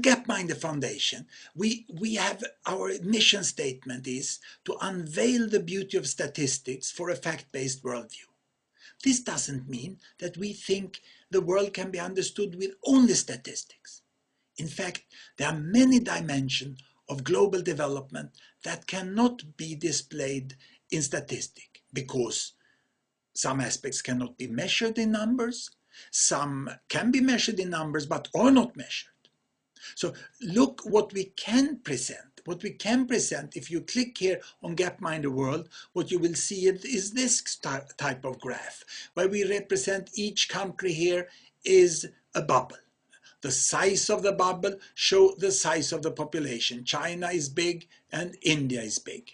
Gapminder Foundation, we have our mission statement is to unveil the beauty of statistics for a fact-based worldview. This doesn't mean that we think the world can be understood with only statistics. In fact, there are many dimensions of global development that cannot be displayed in statistics because some aspects cannot be measured in numbers, some can be measured in numbers but are not measured. So look what we can present. What we can present, if you click here on Gapminder World, what you will see is this type of graph, where we represent each country here is a bubble. The size of the bubble shows the size of the population. China is big and India is big.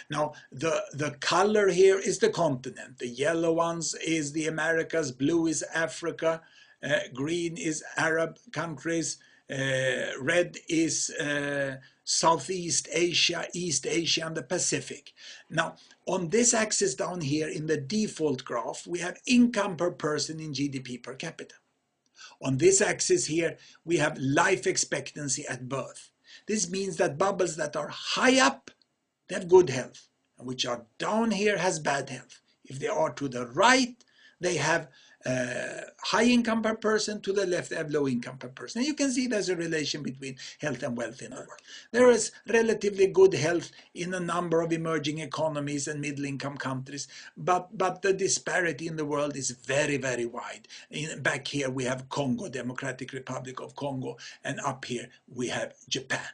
Now, the color here is the continent. The yellow ones is the Americas, blue is Africa, green is Arab countries, red is Southeast Asia, East Asia, and the Pacific. Now, on this axis down here in the default graph, we have income per person in GDP per capita. On this axis here, we have life expectancy at birth. This means that bubbles that are high up, they have good health, and which are down here has bad health. If they are to the right, they have high income per person, to the left they have low income per person. And you can see there's a relation between health and wealth in the world. There is relatively good health in a number of emerging economies and middle income countries, but the disparity in the world is very, very wide. Back here we have Congo, Democratic Republic of Congo, and up here we have Japan.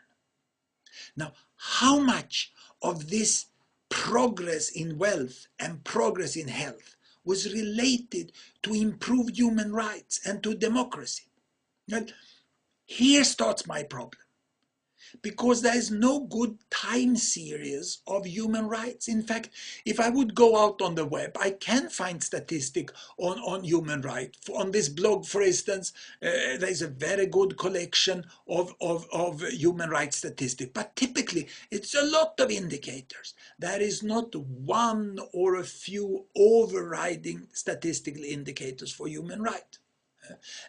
Now, how much of this progress in wealth and progress in health was related to improved human rights and to democracy? Now, here starts my problem, because there is no good time series of human rights. In fact, if I would go out on the web, I can find statistics on human rights. On this blog, for instance, there is a very good collection of human rights statistics, but typically it's a lot of indicators. There is not one or a few overriding statistical indicators for human rights.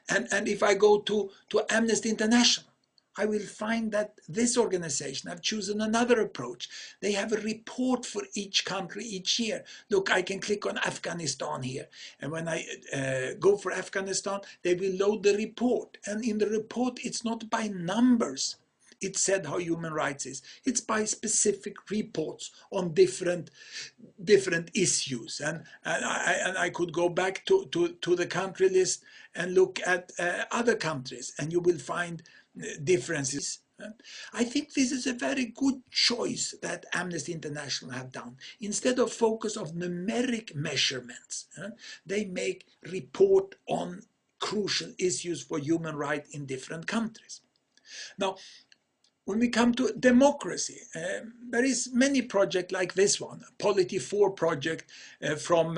And if I go to Amnesty International, I will find that this organization have chosen another approach. They have a report for each country each year. Look, I can click on Afghanistan here, and when I go for Afghanistan, they will load the report. And in the report, it's not by numbers. It said how human rights is. It's by specific reports on different issues. And I could go back to the country list and look at other countries, and you will find differences. I think this is a very good choice that Amnesty International have done. Instead of focus of numeric measurements, they make report on crucial issues for human rights in different countries. Now, when we come to democracy, there is many projects like this one, Polity 4 project from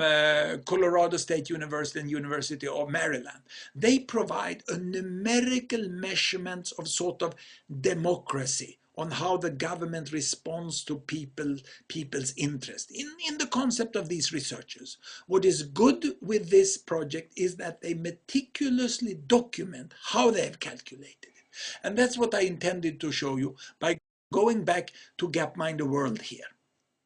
Colorado State University and University of Maryland. They provide a numerical measurement of sort of democracy, on how the government responds to people's interest. In the concept of these researchers, what is good with this project is that they meticulously document how they have calculated it. And that's what I intended to show you by going back to Gapminder World here.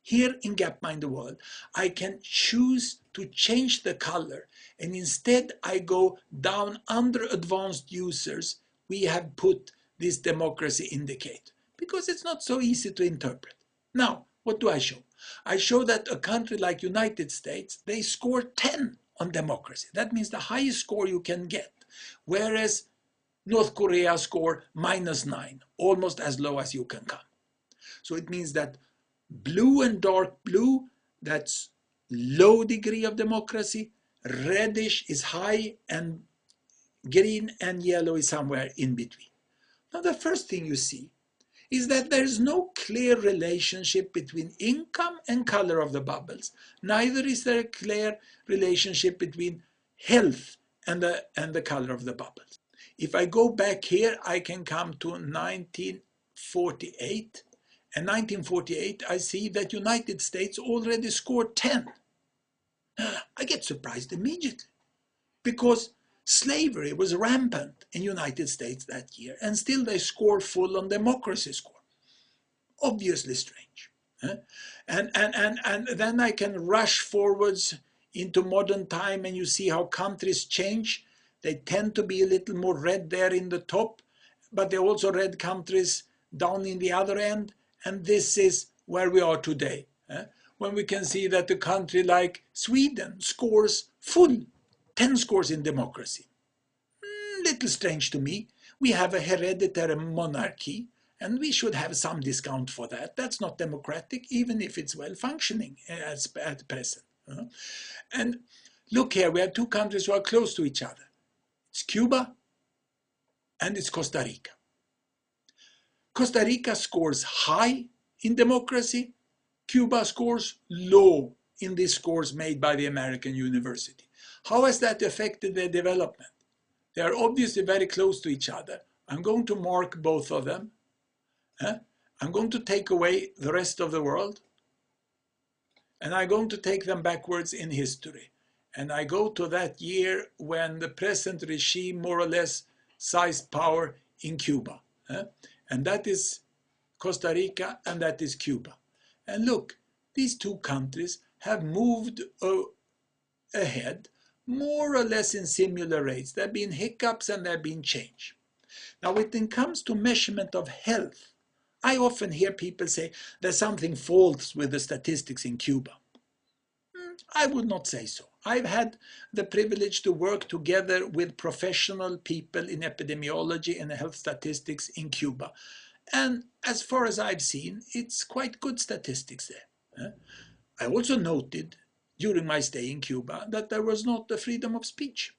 Here in Gapminder World, I can choose to change the color, and instead I go down under advanced users. We have put this democracy indicator because it's not so easy to interpret. Now, what do I show? I show that a country like United States, they score 10 on democracy. That means the highest score you can get, whereas North Korea score -9, almost as low as you can come. So it means that blue and dark blue, that's low degree of democracy, reddish is high, and green and yellow is somewhere in between. Now the first thing you see is that there is no clear relationship between income and color of the bubbles. Neither is there a clear relationship between health and the color of the bubbles. If I go back here, I can come to 1948. And 1948, I see that United States already scored 10. I get surprised immediately, because Slavery was rampant in United States that year, and still they score full on democracy score. Obviously strange. And then I can rush forwards into modern time, and you see how countries change. They tend to be a little more red there in the top, but they're also red countries down in the other end. And this is where we are today, when we can see that a country like Sweden scores full 10 scores in democracy. Little strange to me. We have a hereditary monarchy, and we should have some discount for that. That's not democratic, even if it's well functioning at present. And look here, we have two countries who are close to each other. It's Cuba and it's Costa Rica. Costa Rica scores high in democracy. Cuba scores low in these scores made by the American university. How has that affected their development? They are obviously very close to each other. I'm going to mark both of them. I'm going to take away the rest of the world, and I'm going to take them backwards in history. And I go to that year when the present regime more or less seized power in Cuba. And that is Costa Rica and that is Cuba. And look, these two countries have moved ahead more or less in similar rates. There have been hiccups and there have been change. Now, when it comes to measurement of health, I often hear people say there's something false with the statistics in Cuba. I would not say so. I've had the privilege to work together with professional people in epidemiology and health statistics in Cuba. And as far as I've seen, it's quite good statistics there. I also noted during my stay in Cuba that there was not the freedom of speech.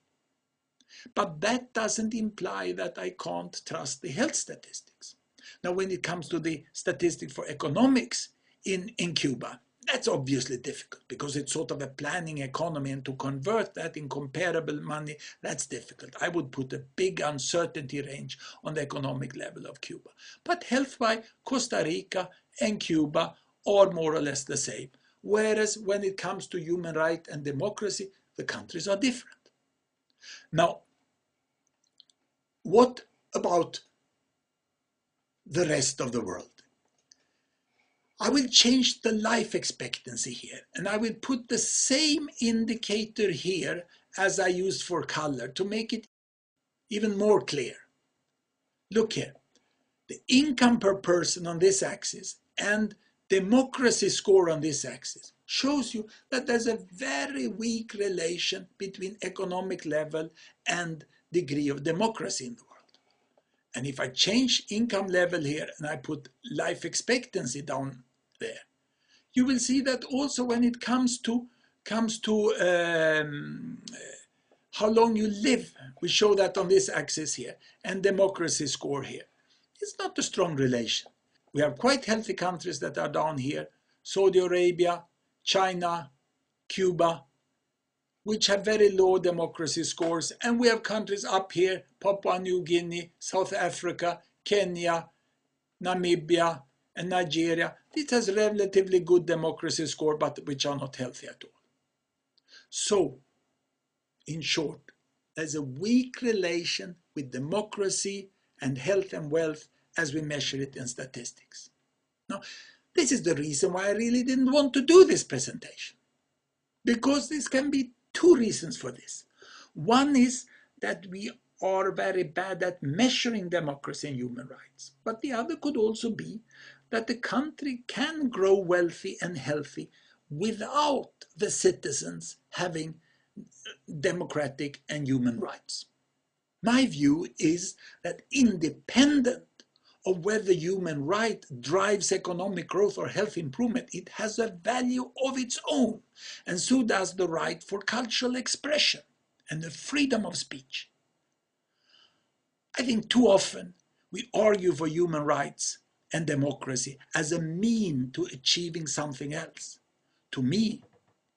But that doesn't imply that I can't trust the health statistics. Now, when it comes to the statistics for economics in Cuba, that's obviously difficult because it's sort of a planning economy, and to convert that in comparable money, that's difficult. I would put a big uncertainty range on the economic level of Cuba. But health-wise, Costa Rica and Cuba are more or less the same. Whereas when it comes to human rights and democracy, the countries are different. Now, what about the rest of the world? I will change the life expectancy here, and I will put the same indicator here as I used for color to make it even more clear. Look here, the income per person on this axis and democracy score on this axis shows you that there's a very weak relation between economic level and degree of democracy in the world. And if I change income level here and I put life expectancy down there, you will see that also when it comes to how long you live, we show that on this axis here, and democracy score here. It's not a strong relation. We have quite healthy countries that are down here, Saudi Arabia, China, Cuba, which have very low democracy scores, and we have countries up here, Papua New Guinea, South Africa, Kenya, Namibia, and Nigeria. This has relatively good democracy score, but which are not healthy at all. So, in short, there's a weak relation with democracy and health and wealth as we measure it in statistics. Now, this is the reason why I really didn't want to do this presentation, because this can be two reasons for this. One is that we are very bad at measuring democracy and human rights, but the other could also be that the country can grow wealthy and healthy without the citizens having democratic and human rights. My view is that independent of whether human right drives economic growth or health improvement, it has a value of its own, and so does the right for cultural expression and the freedom of speech. I think too often we argue for human rights and democracy as a mean to achieving something else. To me,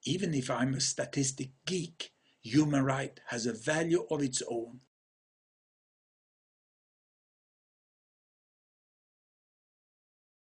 even if I'm a statistic geek, human right has a value of its own,